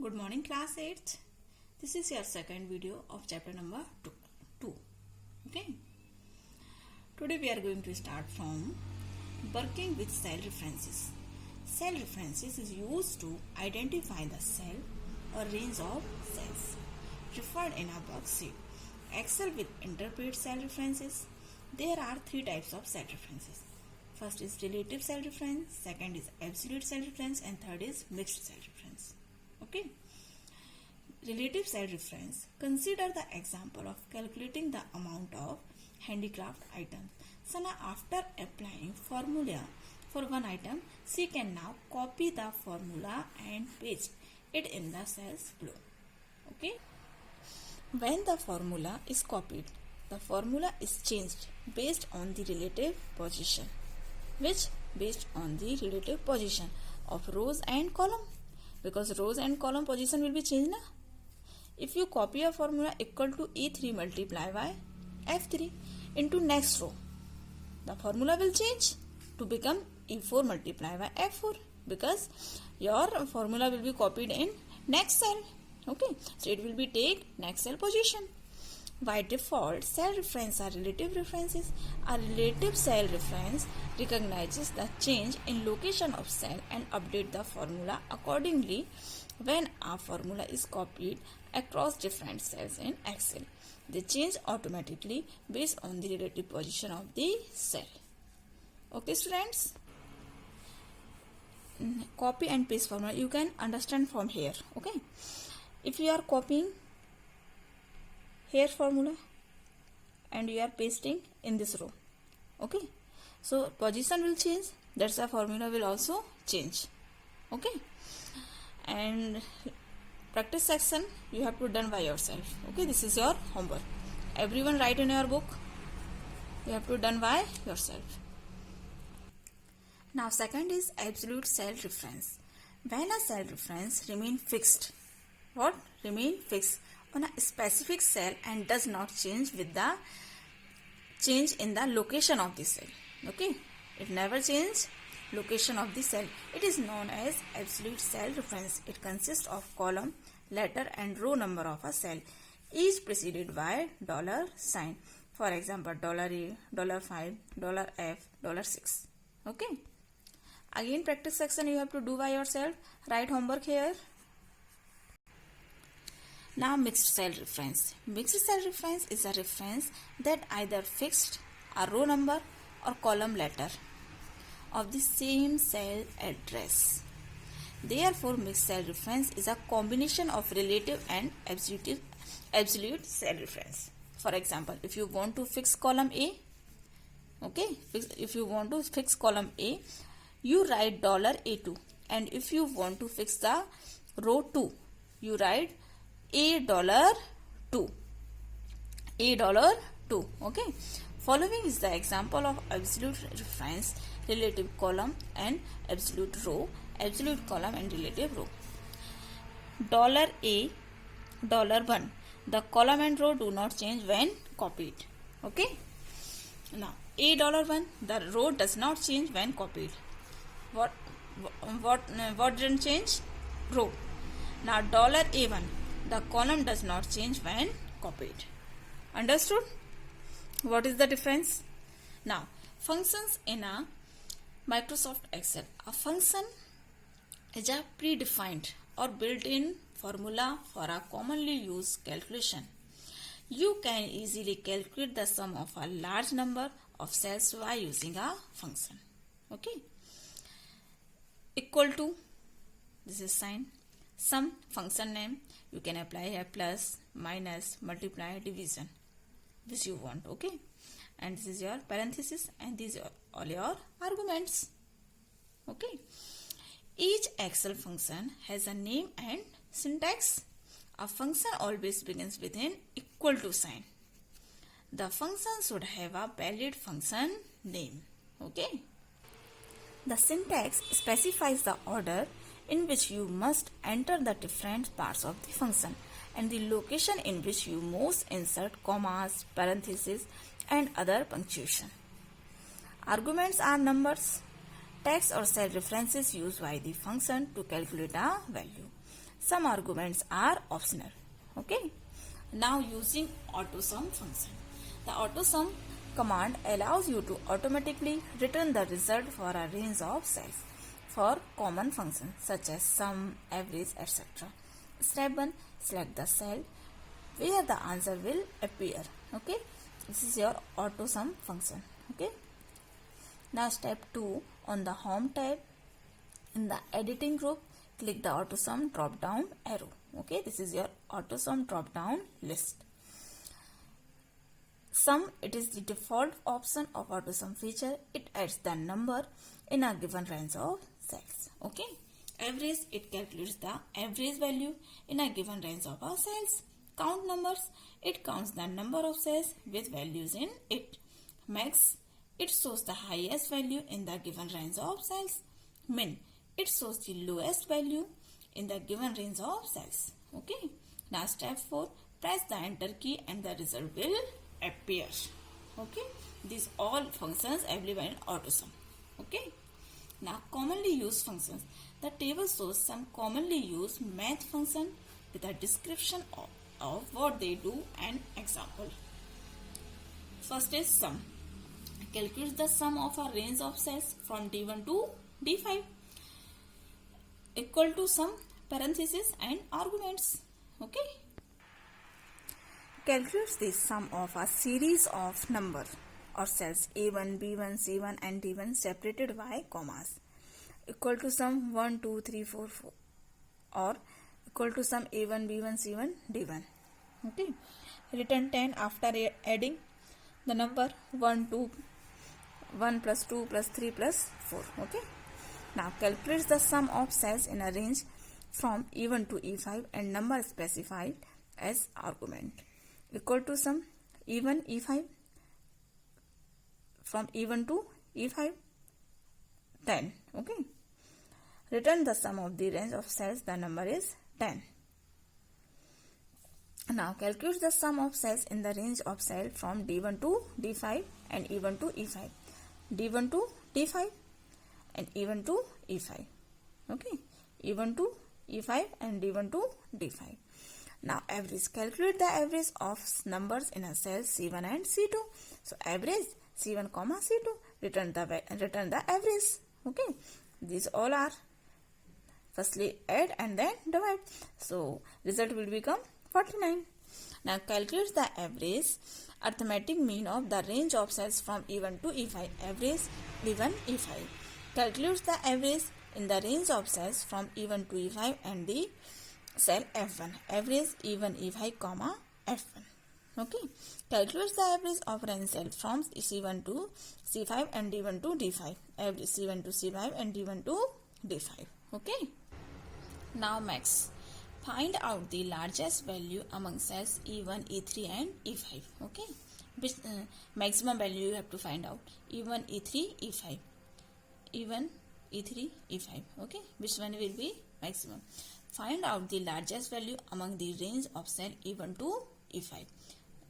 Good morning class 8th. This is your second video of chapter number 2. Okay. Today we are going to start from working with cell references. Cell references is used to identify the cell or range of cells referred in a worksheet. Excel will interpret cell references. There are three types of cell references. First is relative cell reference, second is absolute cell reference, and third is mixed cell reference. Okay. Relative cell reference. Consider the example of calculating the amount of handicraft items. So now after applying formula for one item, she can now copy the formula and paste it in the cells below. Okay. When the formula is copied, the formula is changed based on the relative position. Which based on the relative position of rows and column. Because rows and column position will be changed. Na? If you copy a formula equal to E3 multiplied by F3 into next row, the formula will change to become E4 multiplied by F4 because your formula will be copied in next cell. Okay, so it will be take next cell position. By default, cell references are relative references. A relative cell reference recognizes the change in location of cell and update the formula accordingly when a formula is copied across different cells in Excel. They change automatically based on the relative position of the cell. Okay, students? Copy and paste formula you can understand from here. Okay, if you are copying here formula and you are pasting in this row, okay, so position will change, that's why formula will also change. Okay, and practice section you have to done by yourself. Okay, this is your homework. Everyone write in your book, you have to done by yourself. Now second is absolute cell reference. When a cell reference remain fixed, what remain fixed on a specific cell and does not change with the change in the location of the cell. Okay, it never changes location of the cell. It is known as absolute cell reference. It consists of column, letter and row number of a cell, each preceded by dollar sign. For example, $A, $5, $F, $6. Okay. Again, practice section you have to do by yourself. Write homework here. Now mixed cell reference. Mixed cell reference is a reference that either fixed a row number or column letter of the same cell address. Therefore, mixed cell reference is a combination of relative and absolute cell reference. For example, if you want to fix column A, okay, if you want to fix column A, you write $A2, and if you want to fix the row 2, you write $2. Okay. Following is the example of absolute reference, relative column and absolute row, absolute column and relative row. $A, $1. The column and row do not change when copied. Okay. Now $1, the row does not change when copied. What didn't change? Row. Now $A1. The column does not change when copied. Understood? What is the difference? Now, functions in a Microsoft Excel. A function is a predefined or built-in formula for a commonly used calculation. You can easily calculate the sum of a large number of cells by using a function. Okay? Equal to, this is sign, sum, function name. You can apply a plus, minus, multiply, division, which you want. Okay, and this is your parenthesis and these are all your arguments. Okay, each Excel function has a name and syntax. A function always begins with an equal to sign. The function should have a valid function name. Okay, the syntax specifies the order in which you must enter the different parts of the function and the location in which you must insert commas, parentheses and other punctuation. Arguments are numbers, text or cell references used by the function to calculate a value. Some arguments are optional. Okay. Now using AutoSum function. The AutoSum command allows you to automatically return the result for a range of cells for common functions such as sum, average, etc. Step 1. Select the cell where the answer will appear. Okay. This is your AutoSum function. Okay. Now step 2. On the Home tab in the editing group, click the AutoSum drop down arrow. Okay, this is your AutoSum drop down list. Sum, it is the default option of AutoSum feature. It adds the number in a given range of cells. Okay. Average, it calculates the average value in a given range of our cells. Count numbers, it counts the number of cells with values in it. Max, it shows the highest value in the given range of cells. Min, it shows the lowest value in the given range of cells. Okay. Now step 4. Press the enter key and the result will appear. Okay. These all functions available in AutoSum. Okay. Now commonly used functions. The table shows some commonly used math function with a description of what they do and example. First is sum. Calculate the sum of a range of cells from D1 to D5 equal to sum, parenthesis and arguments. Okay. Calculates the sum of a series of number or cells A1, B1, C1 and D1 separated by commas equal to sum 1, 2, 3, 4, 4 or equal to sum A1, B1, C1, D1. Okay. Return 10 after adding the number 1 plus 2 plus 3 plus 4. Okay. Now calculates the sum of cells in a range from E1 to E5 and number specified as argument equal to sum E1 E5 from E1 to E5 10. Okay. Return the sum of the range of cells, the number is 10. Now calculate the sum of cells in the range of cell from D1 to D5 and E1 to E5, D1 to D5 and E1 to E5. Okay, E1 to E5 and D1 to D5. Now average. Calculate the average of numbers in a cell C1 and C2. So average C1, C2. Return the average. Okay, these all are. Firstly add and then divide. So result will become 49. Now calculate the average arithmetic mean of the range of cells from E1 to E5. Average E1 E5. Calculates the average in the range of cells from E1 to E5 and the cell F1. Average E1 E5 comma F1. Okay. Calculates the average of range cell from C1 to C5 and D1 to D5. Average C1 to C5 and D1 to D5. Okay. Now max. Find out the largest value among cells E1, E3 and E5. Okay. Which maximum value you have to find out. E1, E3, E5. E1, E3, E5. Okay. Which one will be maximum? Find out the largest value among the range of cell E1 to E5.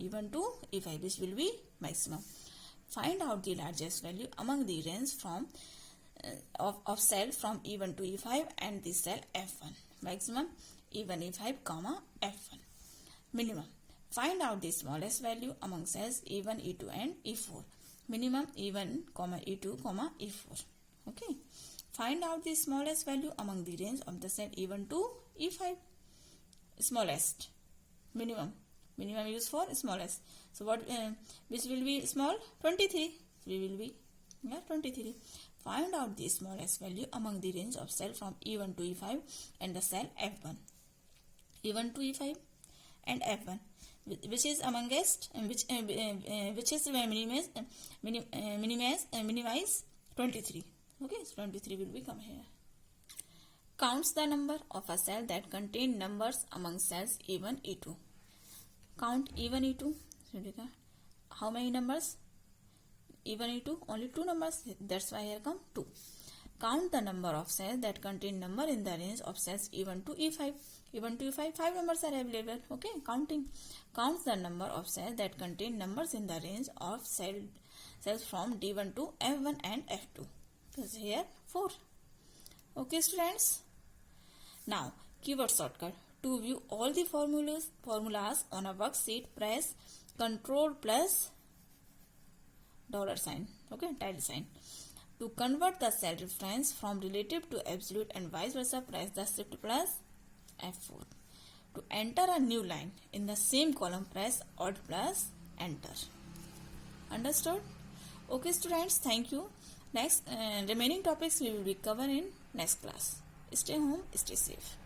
E1 to E5. This will be maximum. Find out the largest value among the range from of cell from E1 to E5 and the cell F1. Maximum E1, E5, comma F1. Minimum. Find out the smallest value among cells E1, E2 and E4. Minimum E1, E2, E4. Okay. Find out the smallest value among the range of the cell E1 to E5. Smallest. Minimum. Minimum used for smallest. So what? Which will be small? 23. We will be 23. Find out the smallest value among the range of cell from E1 to E5 and the cell F1. E1 to E5 and F1, which is amongst which is minimize 23. Okay, so 23 will become here. Counts the number of a cell that contain numbers among cells E1, E2. Count E1, E2. How many numbers? E1, E2, only 2 numbers. That's why here come 2. Count the number of cells that contain number in the range of cells E1 to E5. E1 to E5, 5 numbers are available. Okay, counting. Counts the number of cells that contain numbers in the range of cells from D1 to F1 and F2. So here 4. Okay, students. Now Keyword shortcut. To view all the formulas on a worksheet, press Ctrl plus $sign. Okay, title sign. To convert the cell reference from relative to absolute and vice versa, press the Shift plus F4. To enter a new line in the same column, press Alt plus Enter. Understood? Okay, students, thank you. Next, remaining topics we will be covering in next class. Stay home, stay safe.